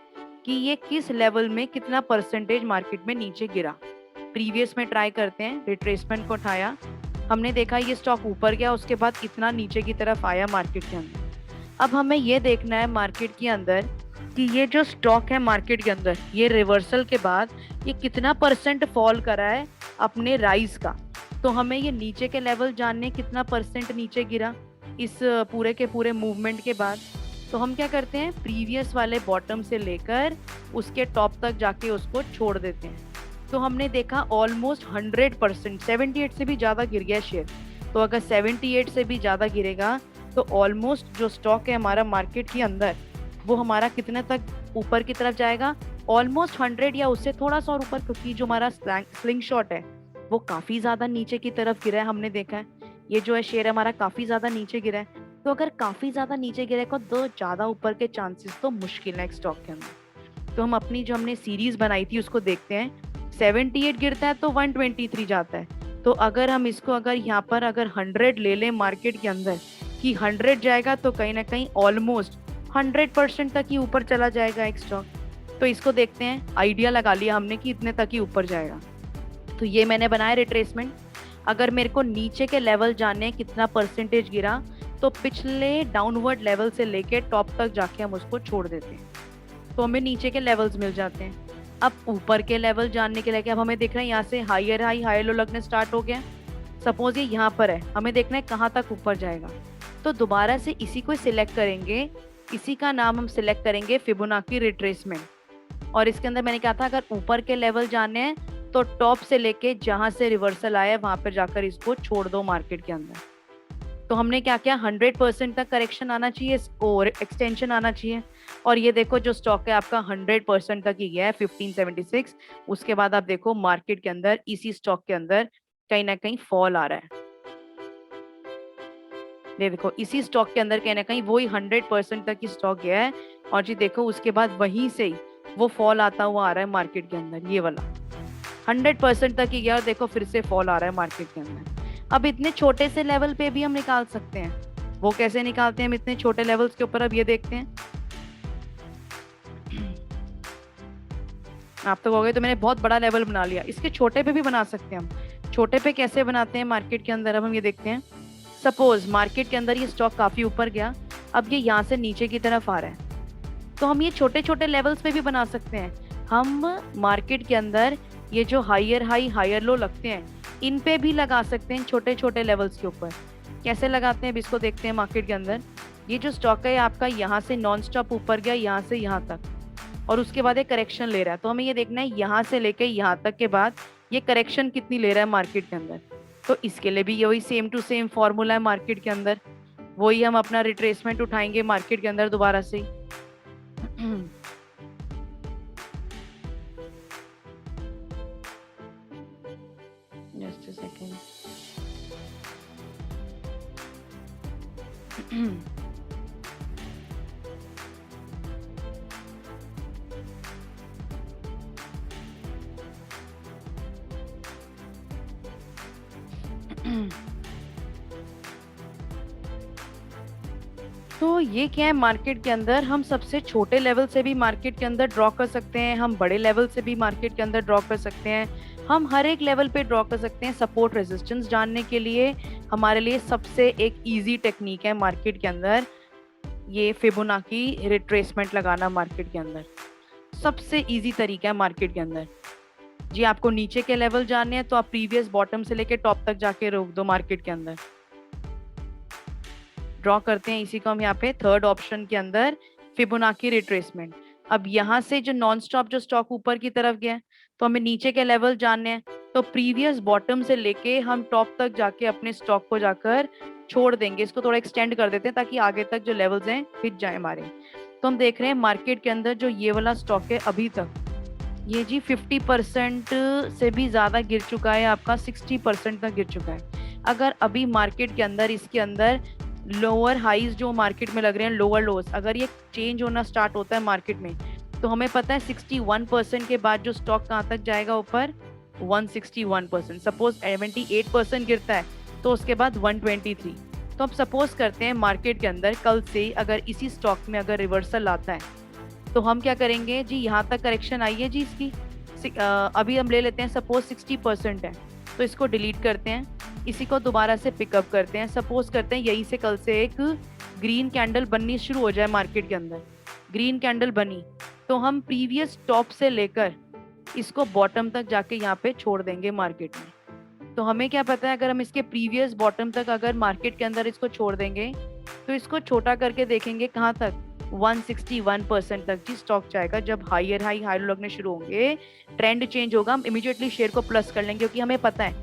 कि ये किस लेवल में कितना परसेंटेज मार्केट में नीचे गिरा। प्रीवियस में ट्राई करते हैं, रिट्रेसमेंट को उठाया, हमने देखा ये स्टॉक ऊपर गया, उसके बाद इतना नीचे की तरफ आया मार्केट के अंदर। अब हमें ये देखना है मार्केट के अंदर कि ये जो स्टॉक है मार्केट के अंदर ये रिवर्सल के बाद ये कितना परसेंट फॉल करा है अपने राइज का। तो हमें ये नीचे के लेवल जानने, कितना परसेंट नीचे गिरा इस पूरे के पूरे मूवमेंट के बाद। तो हम क्या करते हैं, प्रीवियस वाले बॉटम से लेकर उसके टॉप तक जाके उसको छोड़ देते हैं। तो हमने देखा ऑलमोस्ट 100%, 78 से भी ज्यादा गिर गया शेयर। तो अगर 78 से भी ज़्यादा गिरेगा तो ऑलमोस्ट जो स्टॉक है हमारा मार्केट के अंदर वो हमारा कितने तक ऊपर की तरफ जाएगा, ऑलमोस्ट 100 या उससे थोड़ा सा और ऊपर, क्योंकि जो हमारा स्लिंग शॉट है वो काफी ज्यादा नीचे की तरफ गिरा है, हमने देखा है। ये जो है शेयर हमारा काफी ज्यादा नीचे गिरा है। तो अगर काफी ज्यादा नीचे गिरेगा तो ज्यादा ऊपर के चांसेस तो मुश्किल है स्टॉक के अंदर। तो हम अपनी जो हमने सीरीज बनाई थी उसको देखते हैं। 78 गिरता है तो 123 जाता है। तो अगर हम इसको अगर यहाँ पर अगर 100 ले लें मार्केट के अंदर कि 100 जाएगा तो कहीं ना कहीं ऑलमोस्ट 100% तक ही ऊपर चला जाएगा एक स्टॉक। तो इसको देखते हैं, आइडिया लगा लिया हमने कि इतने तक ही ऊपर जाएगा। तो ये मैंने बनाया रिट्रेसमेंट। अगर मेरे को नीचे के लेवल जाने कितना परसेंटेज गिरा तो पिछले डाउनवर्ड लेवल से लेके टॉप तक जाके हम उसको छोड़ देते हैं, तो हमें नीचे के लेवल्स मिल जाते हैं। अब ऊपर के लेवल जानने के लिए अब हमें देखना है यहाँ से हायर हाई हायर लो लगने स्टार्ट हो गया। सपोज ये यहाँ पर है, हमें देखना है कहाँ तक ऊपर जाएगा। तो दोबारा से इसी को सिलेक्ट करेंगे, इसी का नाम हम सिलेक्ट करेंगे फिबोनाची रिट्रेसमेंट। और इसके अंदर मैंने कहा था अगर ऊपर के लेवल जाने हैं तो टॉप से लेके जहां से रिवर्सल आया वहां पर जाकर इसको छोड़ दो मार्केट के अंदर। तो हमने क्या किया, 100% तक करेक्शन आना चाहिए और एक्सटेंशन आना चाहिए। और ये देखो जो स्टॉक है आपका 100% तक ही गया है 1576। उसके बाद आप देखो मार्केट के अंदर इसी स्टॉक के अंदर कहीं ना कहीं फॉल आ रहा है। ये देखो इसी स्टॉक के अंदर कहीं ना कहीं वही 100% तक ही स्टॉक गया है। और जी देखो उसके बाद वहीं से ही वो फॉल आता हुआ आ रहा है मार्केट के अंदर। ये वाला 100% तक ही गया और देखो फिर से फॉल आ रहा है मार्केट के अंदर। अब इतने छोटे से लेवल पे भी हम निकाल सकते हैं। वो कैसे निकालते हैं हम इतने छोटे लेवल्स के ऊपर, अब ये देखते हैं। आप तो कहोगे तो मैंने बहुत बड़ा लेवल बना लिया, इसके छोटे पे भी बना सकते हैं हम। छोटे पे कैसे बनाते हैं मार्केट के अंदर, अब हम ये देखते हैं। सपोज मार्केट के अंदर ये स्टॉक काफी ऊपर गया, अब ये यहाँ से नीचे की तरफ आ रहा है, तो हम ये छोटे छोटे लेवल्स पे भी बना सकते हैं। हम मार्केट के अंदर ये जो हायर हाई हायर लो लगते हैं इन पे भी लगा सकते हैं छोटे छोटे लेवल्स के ऊपर। कैसे लगाते हैं अब इसको देखते हैं। मार्केट के अंदर ये जो स्टॉक है आपका यहाँ से नॉन स्टॉप ऊपर गया यहाँ से यहाँ तक, और उसके बाद एक करेक्शन ले रहा है। तो हमें ये देखना है यहाँ से लेके यहाँ तक के बाद ये करेक्शन कितनी ले रहा है मार्केट के अंदर। तो इसके लिए भी यही सेम टू सेम फॉर्मूला है मार्केट के अंदर, वही हम अपना रिट्रेसमेंट उठाएंगे मार्केट के अंदर दोबारा से। Just a second. तो ये क्या है, मार्केट के अंदर हम सबसे छोटे लेवल से भी मार्केट के अंदर ड्रॉ कर सकते हैं, हम बड़े लेवल से भी मार्केट के अंदर ड्रॉ कर सकते हैं, हम हर एक लेवल पे ड्रॉ कर सकते हैं। सपोर्ट रेजिस्टेंस जानने के लिए हमारे लिए सबसे एक इजी टेक्निक है मार्केट के अंदर ये फिबोनाची रिट्रेसमेंट लगाना। मार्केट के अंदर सबसे इजी तरीका है मार्केट के अंदर। जी आपको नीचे के लेवल जानने हैं तो आप प्रीवियस बॉटम से लेके टॉप तक जाके रोक दो मार्केट के अंदर। ड्रॉ करते हैं इसी को हम यहाँ पे थर्ड ऑप्शन के अंदर फिबोनाची रिट्रेसमेंट। अब यहाँ से जो नॉन स्टॉप जो स्टॉक ऊपर की तरफ गया तो हमें नीचे के लेवल जानने हैं, तो प्रीवियस बॉटम से लेके हम टॉप तक जाके अपने स्टॉक को जाकर छोड़ देंगे। इसको थोड़ा एक्सटेंड कर देते हैं ताकि आगे तक जो लेवल्स हैं हिट जाए हमारे। तो हम देख रहे हैं मार्केट के अंदर जो ये वाला स्टॉक है अभी तक ये जी 50% से भी ज्यादा गिर चुका है, आपका 60% तक गिर चुका है। अगर अभी मार्केट के अंदर इसके अंदर लोअर हाईज जो मार्केट में लग रहे हैं लोअर लोस अगर ये चेंज होना स्टार्ट होता है मार्केट में, तो हमें पता है 61% के बाद जो स्टॉक कहाँ तक जाएगा ऊपर 161%। सपोज 78% गिरता है तो उसके बाद 123। तो अब सपोज करते हैं मार्केट के अंदर कल से अगर इसी स्टॉक में अगर रिवर्सल आता है तो हम क्या करेंगे जी, यहाँ तक करेक्शन आई है जी इसकी। अभी हम ले लेते हैं सपोज 60% है तो इसको डिलीट करते हैं, इसी को दोबारा से पिकअप करते हैं। सपोज करते हैं यहीं से कल से एक ग्रीन कैंडल बननी शुरू हो जाए मार्केट के अंदर। ग्रीन कैंडल बनी तो हम प्रीवियस टॉप से लेकर इसको बॉटम तक जाके यहाँ पे छोड़ देंगे मार्केट में। तो हमें क्या पता है अगर हम इसके प्रीवियस बॉटम तक अगर मार्केट के अंदर इसको छोड़ देंगे तो इसको छोटा करके देखेंगे कहाँ तक 161% तक जी स्टॉक जाएगा। जब हायर हाई हाई लो लगने शुरू होंगे ट्रेंड चेंज होगा, हम इमीडिएटली शेयर को प्लस कर लेंगे क्योंकि हमें पता है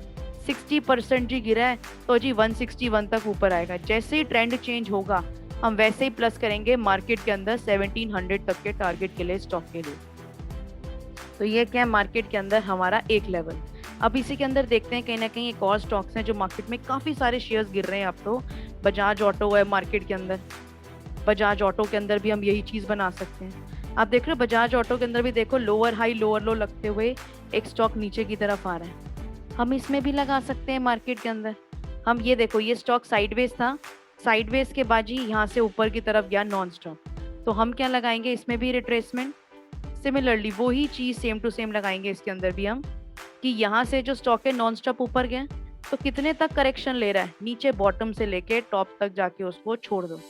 60% जी गिरा है, तो जी 161 तक ऊपर आएगा। जैसे ही ट्रेंड चेंज होगा हम वैसे ही प्लस करेंगे मार्केट के अंदर 1700 तक के टारगेट के लिए, स्टॉक के लिए। तो ये क्या है मार्केट के अंदर हमारा एक लेवल। अब इसी के अंदर देखते हैं कहीं ना कहीं एक और स्टॉक्स हैं जो मार्केट में काफी सारे शेयर्स गिर रहे हैं। अब तो बजाज ऑटो है मार्केट के अंदर। बजाज ऑटो के अंदर भी हम यही चीज बना सकते हैं। आप देख रहे हो बजाज ऑटो के अंदर भी देखो लोअर हाई लोअर लो लगते हुए एक स्टॉक नीचे की तरफ आ रहा है। हम इसमें भी लगा सकते हैं मार्केट के अंदर। हम ये देखो ये स्टॉक साइडवेज था, साइडवेज के बाजी यहाँ से ऊपर की तरफ गया नॉन स्टॉप। तो हम क्या लगाएंगे इसमें भी रिट्रेसमेंट। सिमिलरली वही चीज सेम टू सेम लगाएंगे इसके अंदर भी हम, कि यहाँ से जो स्टॉक है नॉन स्टॉप ऊपर गया तो कितने तक करेक्शन ले रहा है, नीचे बॉटम से लेके टॉप तक जाके उसको छोड़ दो।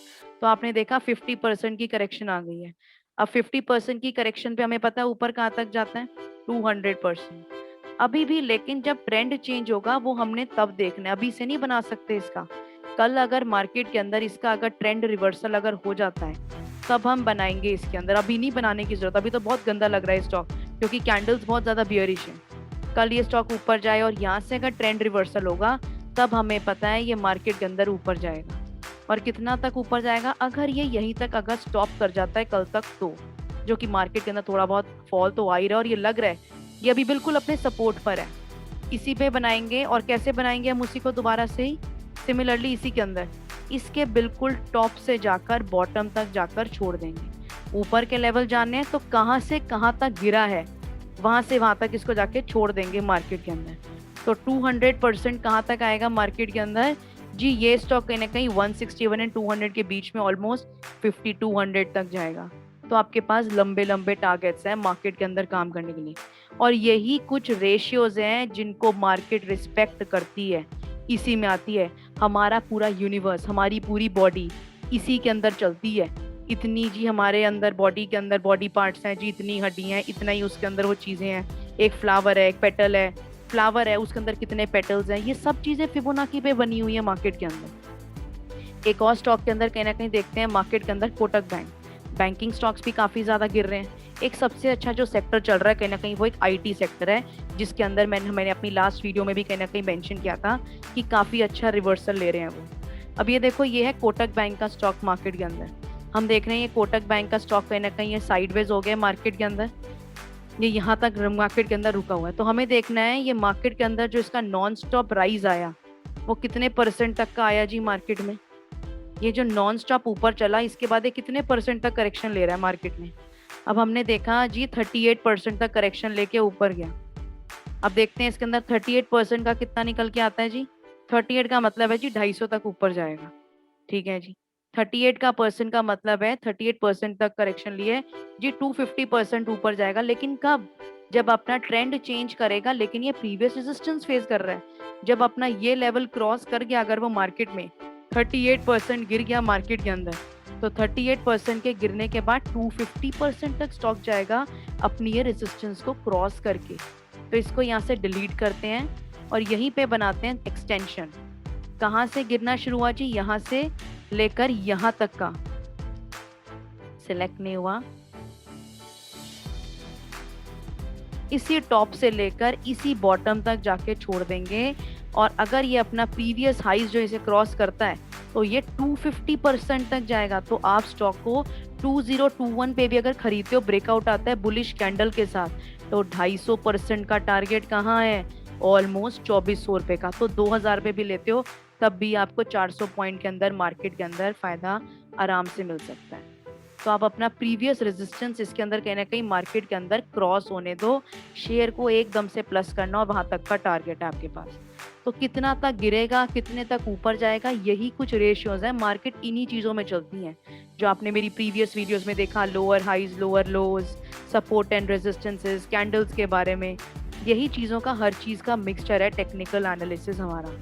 तो आपने देखा 50% की करेक्शन आ गई है। अब 50% की करेक्शन पे हमें पता है ऊपर कहाँ तक जाता है, 200%। अभी भी लेकिन जब ट्रेंड चेंज होगा वो हमने तब देखना है, अभी से नहीं बना सकते इसका। कल अगर मार्केट के अंदर इसका अगर ट्रेंड रिवर्सल अगर हो जाता है तब हम बनाएंगे इसके अंदर, अभी नहीं बनाने की जरूरत। अभी तो बहुत गंदा लग रहा है स्टॉक क्योंकि कैंडल्स बहुत ज्यादा बियरिश है। कल ये स्टॉक ऊपर जाए और यहाँ से अगर ट्रेंड रिवर्सल होगा तब हमें पता है ये मार्केट के अंदर ऊपर जाएगा। और कितना तक ऊपर जाएगा, अगर ये यहीं तक अगर स्टॉप कर जाता है कल तक, तो जो कि मार्केट के अंदर थोड़ा बहुत फॉल तो आ ही रहा है और ये लग रहा है ये अभी बिल्कुल अपने सपोर्ट पर है, इसी पे बनाएंगे। और कैसे बनाएंगे हम उसी को दोबारा से ही सिमिलरली इसी के अंदर इसके बिल्कुल टॉप से जाकर बॉटम तक जाकर छोड़ देंगे। ऊपर के लेवल जानने हैं तो कहाँ से कहाँ तक गिरा है वहां से वहां तक इसको जाके छोड़ देंगे मार्केट के अंदर। तो 200% कहाँ तक आएगा मार्केट के अंदर जी, ये स्टॉक कहीं ना कहीं 161 एंड 200 के बीच में ऑलमोस्ट 5200 तक जाएगा। तो आपके पास लंबे लंबे टारगेट्स हैं मार्केट के अंदर काम करने के लिए। और यही कुछ रेशियोज हैं जिनको मार्केट रिस्पेक्ट करती है, इसी में आती है। हमारा पूरा यूनिवर्स, हमारी पूरी बॉडी इसी के अंदर चलती है। इतनी जी हमारे अंदर बॉडी के अंदर बॉडी पार्ट्स हैं जी, इतनी हड्डियां हैं, इतना ही उसके अंदर वो चीजें हैं। एक फ्लावर है, एक पेटल है, फ्लावर है उसके अंदर कितने पेटल्स हैं, ये सब चीजें फिबोनाची पे बनी हुई है मार्केट के अंदर। एक और स्टॉक के अंदर कहीं ना कहीं देखते हैं मार्केट के अंदर कोटक बैंक। बैंकिंग स्टॉक्स भी काफी ज्यादा गिर रहे हैं। एक सबसे अच्छा जो सेक्टर चल रहा है कहीं ना कहीं वो एक आईटी सेक्टर है, जिसके अंदर मैंने अपनी लास्ट वीडियो में भी कहीं ना कहीं मेंशन किया था कि काफी अच्छा रिवर्सल ले रहे हैं वो। अब ये देखो ये है कोटक बैंक का स्टॉक मार्केट के अंदर। हम देख रहे हैं ये कोटक बैंक का स्टॉक कहीं ना कहीं ये साइडवेज हो गया मार्केट के अंदर, ये यहाँ तक मार्केट के अंदर रुका हुआ है। तो हमें देखना है ये मार्केट के अंदर जो इसका नॉन स्टॉप राइज आया वो कितने परसेंट तक का आया जी मार्केट में। ये जो नॉन स्टॉप ऊपर चला इसके बाद ये कितने परसेंट तक करेक्शन ले रहा है मार्केट में। अब हमने देखा जी 38% तक करेक्शन लेके ऊपर गया। अब देखते हैं इसके अंदर 38% का कितना निकल के आता है जी। 38 का मतलब है जी 250 तक ऊपर जाएगा। ठीक है जी, 38 का परसेंट का मतलब है 38% तक करेक्शन लिए जी 250% ऊपर जाएगा। लेकिन कब, जब अपना ट्रेंड चेंज करेगा। लेकिन ये प्रीवियस रेजिस्टेंस फेस कर रहा है। जब अपना ये लेवल क्रॉस कर गया अगर वो मार्केट में 38% गिर गया मार्केट के अंदर, तो 38% के गिरने के बाद 250% तक स्टॉक जाएगा अपनी ये रेजिस्टेंस को क्रॉस करके। तो इसको यहाँ से डिलीट करते हैं और यहीं पे बनाते हैं एक्सटेंशन। कहाँ से गिरना शुरू हुआ जी, यहाँ से लेकर यहाँ तक का सिलेक्ट नहीं हुआ, इसी टॉप से लेकर इसी बॉटम तक जाके छोड़ देंगे। और अगर ये अपना प्रीवियस हाइज जो इसे क्रॉस करता है तो ये 250% तक जाएगा। तो आप स्टॉक को 2021 पे भी अगर खरीदते हो, ब्रेकआउट आता है बुलिश कैंडल के साथ, तो 250% का टारगेट कहाँ है, ऑलमोस्ट 2400 रुपए का। तो 2000 रुपए भी लेते हो तब भी आपको 400 पॉइंट के अंदर मार्केट के अंदर फायदा आराम से मिल सकता है। तो आप अपना प्रीवियस रेजिस्टेंस इसके अंदर कहीं ना कहीं मार्केट के अंदर क्रॉस होने दो, शेयर को एकदम से प्लस करना और वहां तक का टारगेट है आपके पास। तो कितना तक गिरेगा, कितने तक ऊपर जाएगा, यही कुछ रेशियोज है। मार्केट इन्हीं चीजों में चलती है जो आपने मेरी प्रीवियस वीडियोस में देखा, lower highs lower lows, support and resistances, candles के बारे में। यही चीजों का हर चीज का मिक्सचर है टेक्निकल एनालिसिस हमारा।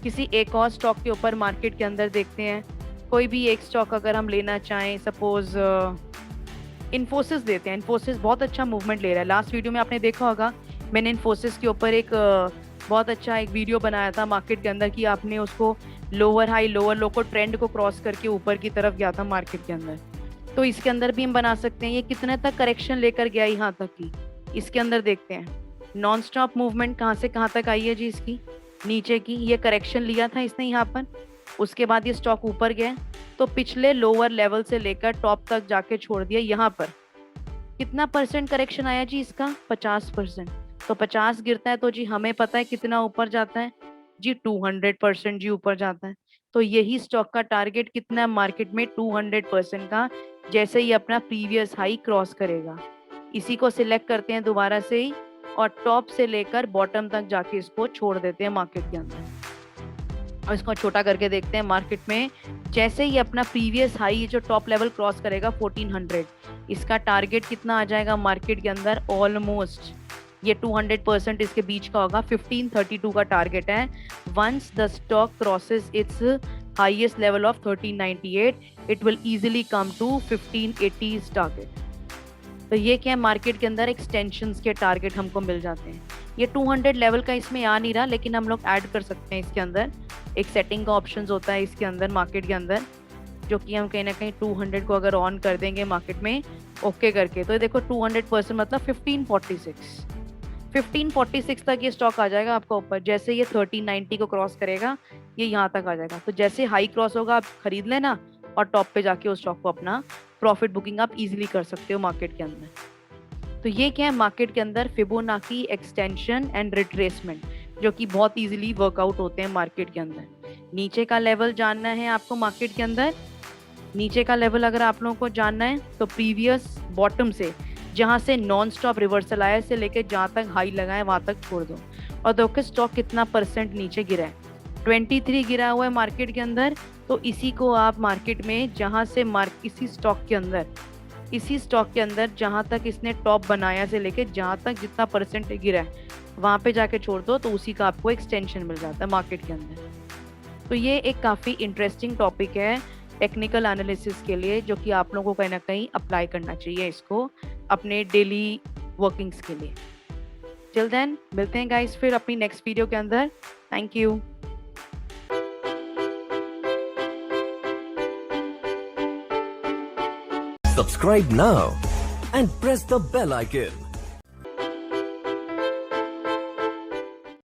किसी एक और स्टॉक के ऊपर मार्केट के अंदर देखते हैं, कोई भी एक स्टॉक अगर हम लेना चाहें, सपोज इन्फोसिस लेते हैं। इन्फोसिस बहुत अच्छा मूवमेंट ले रहा है। लास्ट वीडियो में आपने देखा होगा मैंने इन्फोसिस के ऊपर एक बहुत अच्छा एक वीडियो बनाया था मार्केट के अंदर कि आपने उसको लोअर हाई लोअर लो को ट्रेंड को क्रॉस करके ऊपर की तरफ गया था मार्केट के अंदर। तो इसके अंदर भी हम बना सकते हैं ये कितने तक करेक्शन लेकर गया यहाँ तक की। इसके अंदर देखते हैं नॉन स्टॉप मूवमेंट कहाँ से कहाँ तक आई है जी इसकी। नीचे की ये करेक्शन लिया था इसने यहाँ पर, उसके बाद ये स्टॉक ऊपर गया तो पिछले लोअर लेवल से लेकर टॉप तक जाके छोड़ दिया। यहाँ पर कितना परसेंट करेक्शन आया जी इसका? 50%। तो 50 गिरता है तो जी हमें पता है कितना ऊपर जाता है जी, 200% जी ऊपर जाता है। तो यही स्टॉक का टारगेट कितना है मार्केट में? 200% का, जैसे ही अपना प्रीवियस हाई क्रॉस करेगा। इसी को सिलेक्ट करते हैं दोबारा से ही और टॉप से लेकर बॉटम तक जाके इसको छोड़ देते हैं मार्केट के अंदर। और इसको छोटा करके देखते हैं मार्केट में, जैसे ही अपना प्रीवियस हाई जो टॉप लेवल क्रॉस करेगा 1400, इसका टारगेट कितना आ जाएगा मार्केट के अंदर? ऑलमोस्ट ये 200% इसके बीच का होगा, 1532 का टारगेट है। Once the stock crosses its highest level of 1398, it will easily come to 1580 target. तो ये क्या है, मार्केट के अंदर एक्सटेंशंस के टारगेट हमको मिल जाते हैं। ये 200 लेवल का इसमें आ नहीं रहा, लेकिन हम लोग ऐड कर सकते हैं इसके अंदर। एक सेटिंग का ऑप्शन होता है इसके अंदर मार्केट के अंदर, जो कि हम कहीं ना कहीं 200 को अगर ऑन कर देंगे मार्केट में ओके करके, तो देखो 200% मतलब 1546 तक ये स्टॉक आ जाएगा आपका ऊपर। जैसे ये 1390 को क्रॉस करेगा ये यहाँ तक आ जाएगा। तो जैसे हाई क्रॉस होगा आप खरीद लेना और टॉप पे जाके उस स्टॉक को अपना प्रॉफिट बुकिंग आप इजीली कर सकते हो मार्केट के अंदर। तो ये क्या है मार्केट के अंदर फिबोनाची एक्सटेंशन एंड रिट्रेसमेंट, जो कि बहुत इजीली वर्कआउट होते हैं मार्केट के अंदर। नीचे का लेवल जानना है आपको मार्केट के अंदर, नीचे का लेवल अगर आप लोगों को जानना है तो प्रीवियस बॉटम से जहां से नॉन स्टॉप रिवर्सल आया से लेके जहां तक हाई लगा है वहां तक छोड़ दो। और देखो स्टॉक कितना परसेंट नीचे गिरा है, 23 गिरा हुआ है मार्केट के अंदर। तो इसी को आप मार्केट में जहां से इसी स्टॉक के अंदर जहां तक इसने टॉप बनाया से लेके जहां तक जितना परसेंट गिरा है वहां पे जाके छोड़ दो, तो उसी का आपको एक्सटेंशन मिल जाता है मार्केट के अंदर। तो ये एक काफ़ी इंटरेस्टिंग टॉपिक है टेक्निकल एनालिसिस के लिए, जो कि आप लोगों को कहीं ना कहीं अप्लाई करना चाहिए इसको अपने डेली वर्किंग्स के लिए। टिल देन मिलते हैं गाइस फिर अपनी नेक्स्ट वीडियो के अंदर। Thank you. Subscribe now and press the bell icon.